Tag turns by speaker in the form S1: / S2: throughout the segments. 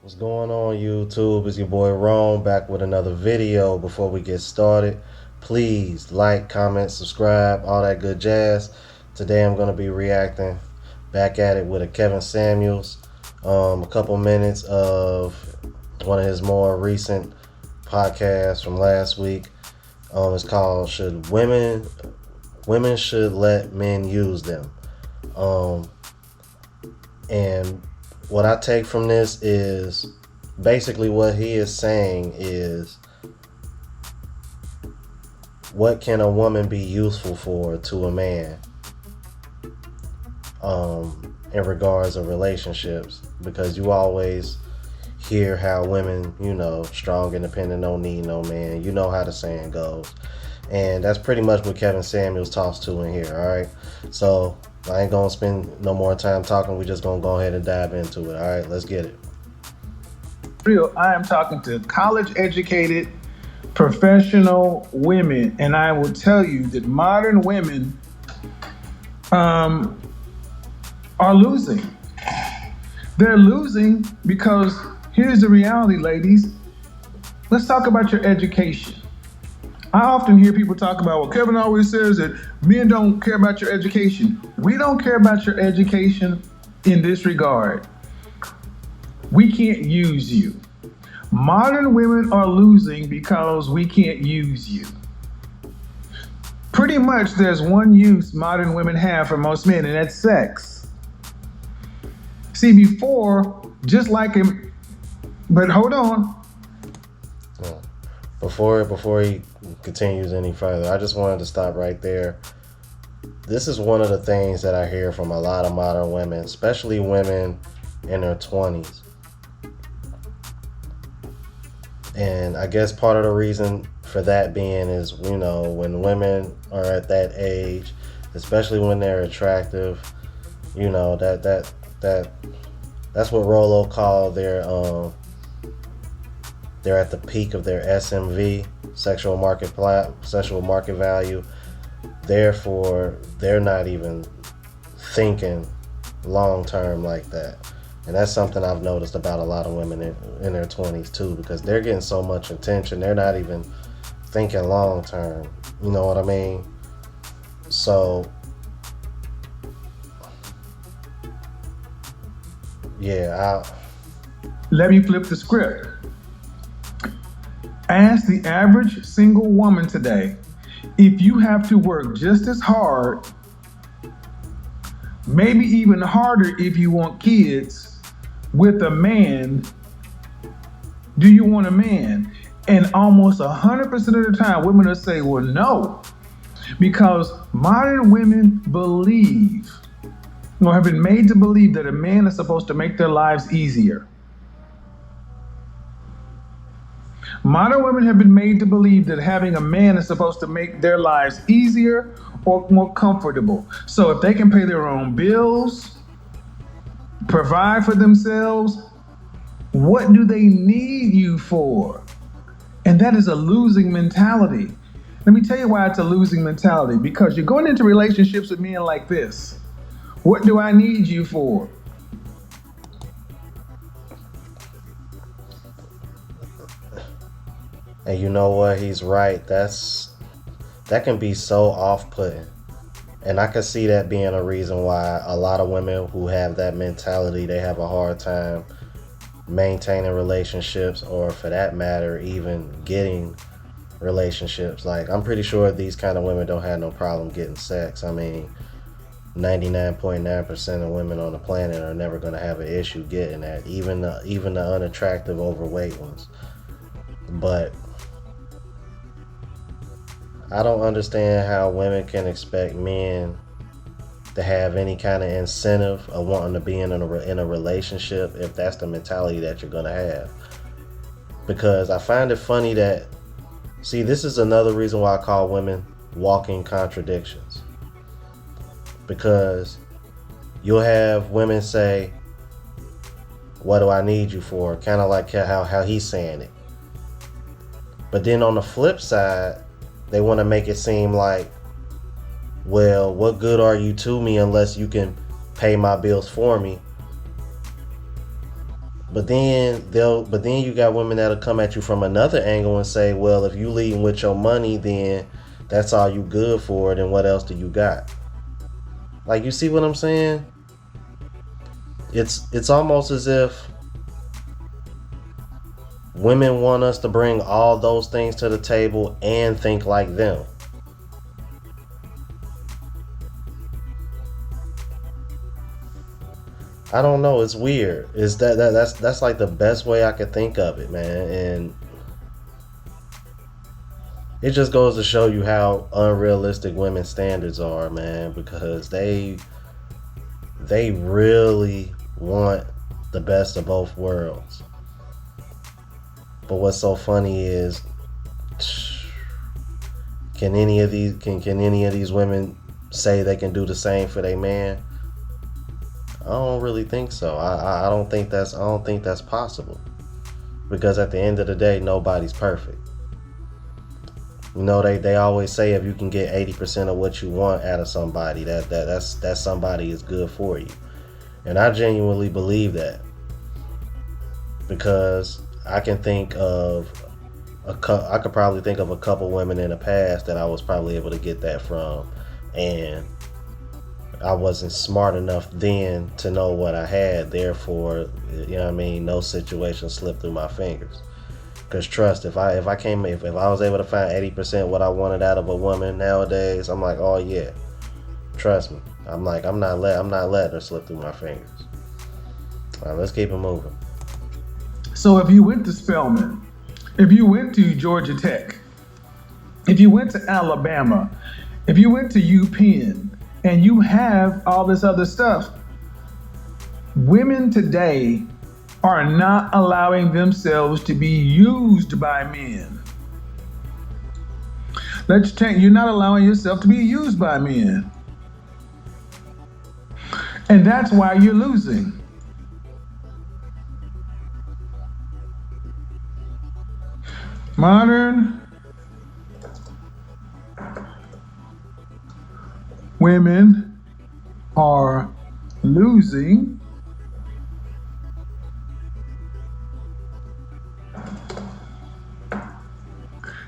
S1: What's going on, YouTube? It's your boy Rome back with another video. Before we get started, please like, comment, subscribe, all that good jazz. Today I'm going to be reacting back at it with a Kevin Samuels. A couple minutes of one of his more recent podcasts from last week. It's called "Should Women Should Let Men Use Them?" And what I take from this is basically what he is saying is, what can a woman be useful for to a man in regards of relationships? Because you always hear how women, strong, independent, don't need no man. You know how the saying goes. And that's pretty much what Kevin Samuels talks to in here, all right? So I ain't gonna spend no more time talking. We're just gonna go ahead and dive into it. All right, let's get it.
S2: I am talking to college-educated, professional women, and I will tell you that modern women are losing. They're losing because here's the reality, ladies. Let's talk about your education. I often hear people talk about, well, Kevin always says that men don't care about your education. We don't care about your education in this regard. We can't use you. Modern women are losing because we can't use you. Pretty much there's one use modern women have for most men, and that's sex. See, before, just like him, but hold on.
S1: Before he continues any further, I just wanted to stop right there. This is one of the things that I hear from a lot of modern women, especially women in their 20s. And I guess part of the reason for that being is, when women are at that age, especially when they're attractive, that's what Rolo called they're at the peak of their SMV, sexual market value. Therefore, they're not even thinking long term like that. And that's something I've noticed about a lot of women in their 20s too, because they're getting so much attention, they're not even thinking long term. You know what I mean? So, yeah,
S2: Let me flip the script. Ask the average single woman today, if you have to work just as hard, maybe even harder if you want kids, with a man, do you want a man? And almost 100% of the time, women will say, well, no. Because modern women believe, or have been made to believe, that a man is supposed to make their lives easier. Modern women have been made to believe that having a man is supposed to make their lives easier or more comfortable. So if they can pay their own bills, provide for themselves, what do they need you for? And that is a losing mentality. Let me tell you why it's a losing mentality. Because you're going into relationships with men like this. What do I need you for?
S1: and you know what? He's right. That can be so off-putting. And I can see that being a reason why a lot of women who have that mentality, they have a hard time maintaining relationships, or for that matter, even getting relationships. Like, I'm pretty sure these kind of women don't have no problem getting sex. I mean, 99.9% of women on the planet are never going to have an issue getting that, even the unattractive, overweight ones. But I don't understand how women can expect men to have any kind of incentive of wanting to be in a relationship if that's the mentality that you're going to have. Because I find it funny that, see, this is another reason why I call women walking contradictions. Because you'll have women say, what do I need you for? Kind of like how he's saying it. But then on the flip side, they want to make it seem like, well, what good are you to me unless you can pay my bills for me? But then you got women that'll come at you from another angle and say, well, if you leading with your money, then that's all you good for. Then what else do you got? Like, you see what I'm saying? It's almost as if women want us to bring all those things to the table and think like them. I don't know. It's weird. Is that's like the best way I could think of it, man. And it just goes to show you how unrealistic women's standards are, man. Because they really want the best of both worlds. But what's so funny is, can any of these women say they can do the same for their man? I don't really think so. I don't think that's possible. Because at the end of the day, nobody's perfect. You know, they always say if you can get 80% of what you want out of somebody, that somebody is good for you. And I genuinely believe that. Because I could probably think of a couple women in the past that I was probably able to get that from, and I wasn't smart enough then to know what I had. Therefore, you know what I mean, no situation slipped through my fingers. Cause trust, if I was able to find 80% what I wanted out of a woman nowadays, I'm like, oh yeah, trust me. I'm not letting her slip through my fingers. All right, let's keep it moving.
S2: So if you went to Spelman, if you went to Georgia Tech, if you went to Alabama, if you went to UPenn, and you have all this other stuff, women today are not allowing themselves to be used by men. Let's change. You're not allowing yourself to be used by men. And that's why you're losing. Modern women are losing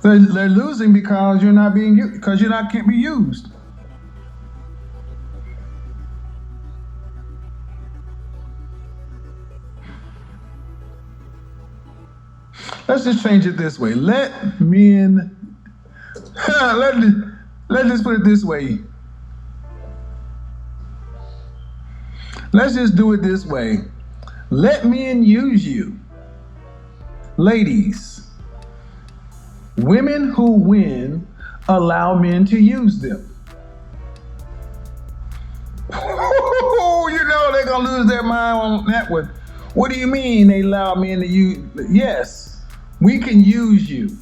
S2: they're losing because you're not being used, because you're not can't be used. Let's just change it this way. Let men let's just put it this way. Let's just do it this way. Let men use you. Ladies, women who win allow men to use them. You know they're going to lose their mind on that one. What do you mean they allow men to use? Yes, we can use you.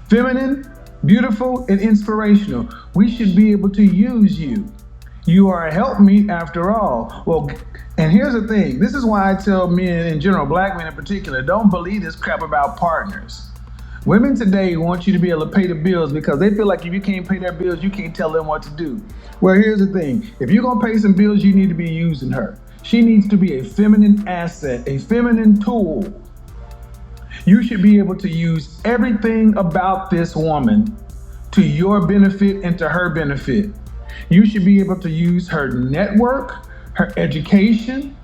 S2: Feminine, beautiful, and inspirational. We should be able to use you. You are a helpmeet after all. Well, and here's the thing. This is why I tell men in general, black men in particular, don't believe this crap about partners. Women today want you to be able to pay the bills because they feel like if you can't pay their bills, you can't tell them what to do. Well, here's the thing. If you're going to pay some bills, you need to be using her. She needs to be a feminine asset, a feminine tool. You should be able to use everything about this woman to your benefit and to her benefit. You should be able to use her network, her education,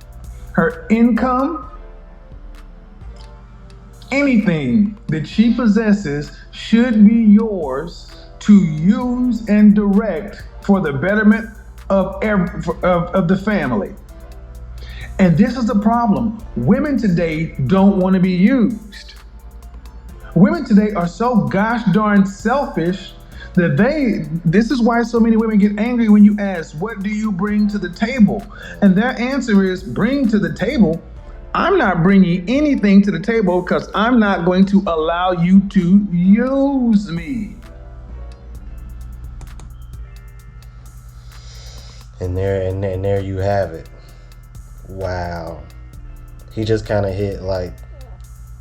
S2: her income. Anything that she possesses should be yours to use and direct for the betterment of the family. And this is the problem. Women today don't want to be used. Women today are so gosh darn selfish that this is why so many women get angry when you ask, what do you bring to the table? And their answer is, bring to the table? I'm not bringing anything to the table because I'm not going to allow you to use me.
S1: And there you have it. Wow. He just kind of hit like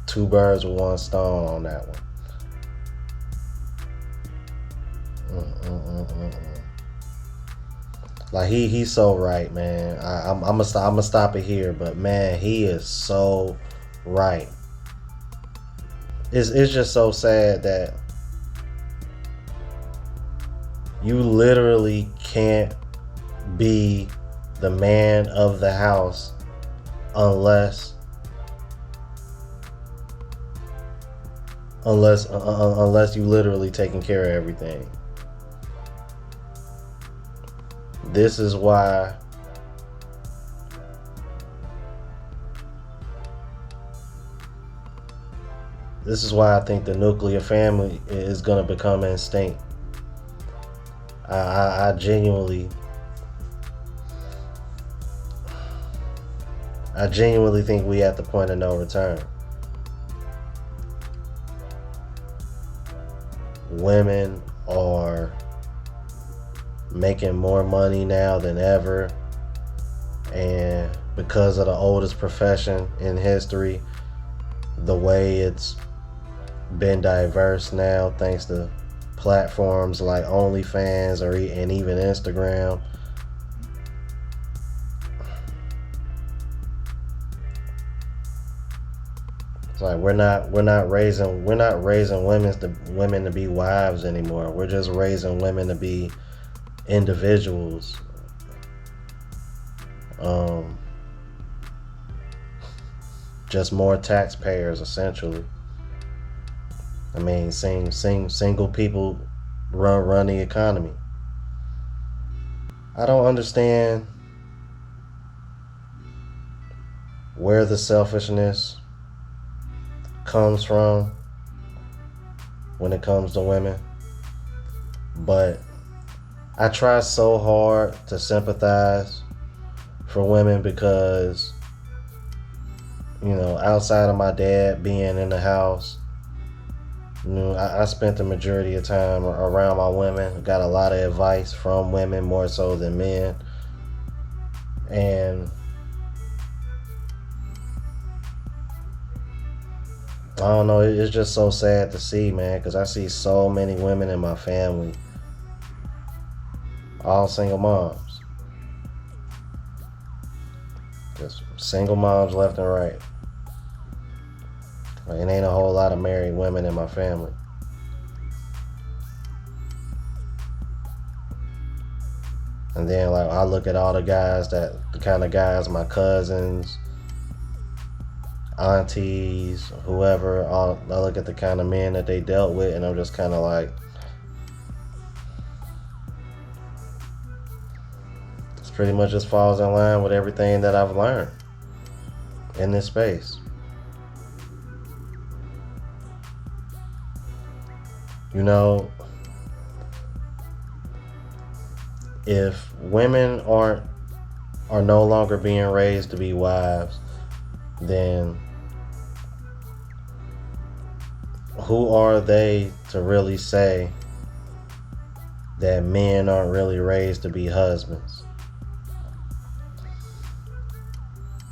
S1: two birds with one stone on that one. Like he's so right, man. I'm gonna stop it here, but man, he is so right. It's just so sad that you literally can't be the man of the house unless unless you literally taking care of everything. This is why I think the nuclear family is going to become extinct. I genuinely think we at the point of no return. Women are making more money now than ever, and because of the oldest profession in history, the way it's been diverse now, thanks to platforms like OnlyFans and even Instagram. It's like we're not raising women to be wives anymore. We're just raising women to be individuals. Just more taxpayers, essentially. I mean, single people run the economy. I don't understand where the selfishness comes from when it comes to women, but I try so hard to sympathize for women because, you know, outside of my dad being in the house, you know, I spent the majority of time around my women. Got a lot of advice from women more so than men. And I don't know, it's just so sad to see, man, because I see so many women in my family, all single moms. Just single moms left and right. Like, it ain't a whole lot of married women in my family. And then, like, I look at all the kind of guys, my cousins, aunties, whoever, I look at the kind of men that they dealt with, and I'm just kind of like, this pretty much just falls in line with everything that I've learned in this space. You know, if women are no longer being raised to be wives, then who are they to really say that men aren't really raised to be husbands?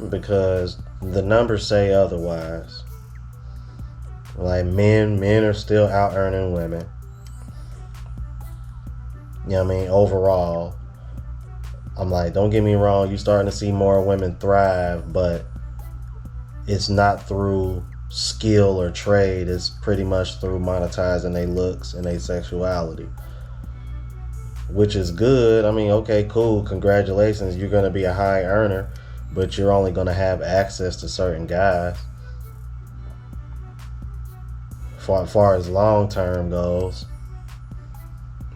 S1: Because the numbers say otherwise. Like, men are still out earning women. You know what I mean? Overall, I'm like, don't get me wrong, you're starting to see more women thrive, but it's not through skill or trade. It's pretty much through monetizing their looks and their sexuality, which is good. I mean, okay, cool, congratulations, you're going to be a high earner, but you're only going to have access to certain guys. As far as long term goes,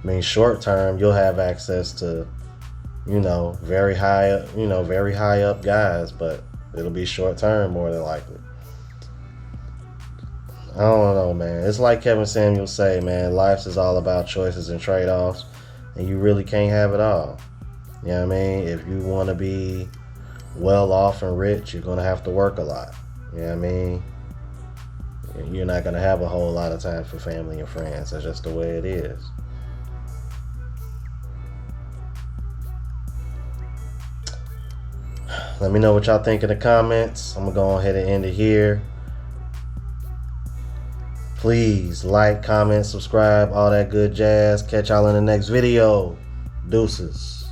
S1: I mean, short term, you'll have access to, you know, very high up guys, but it'll be short term more than likely. I don't know, man. It's like Kevin Samuels say, man, life is all about choices and trade-offs, and you really can't have it all. You know what I mean? If you want to be well off and rich, you're going to have to work a lot. You know what I mean? You're not going to have a whole lot of time for family and friends. That's just the way it is. Let me know what y'all think in the comments. I'm going to go ahead and end it here. Please like, comment, subscribe, all that good jazz. Catch y'all in the next video. Deuces.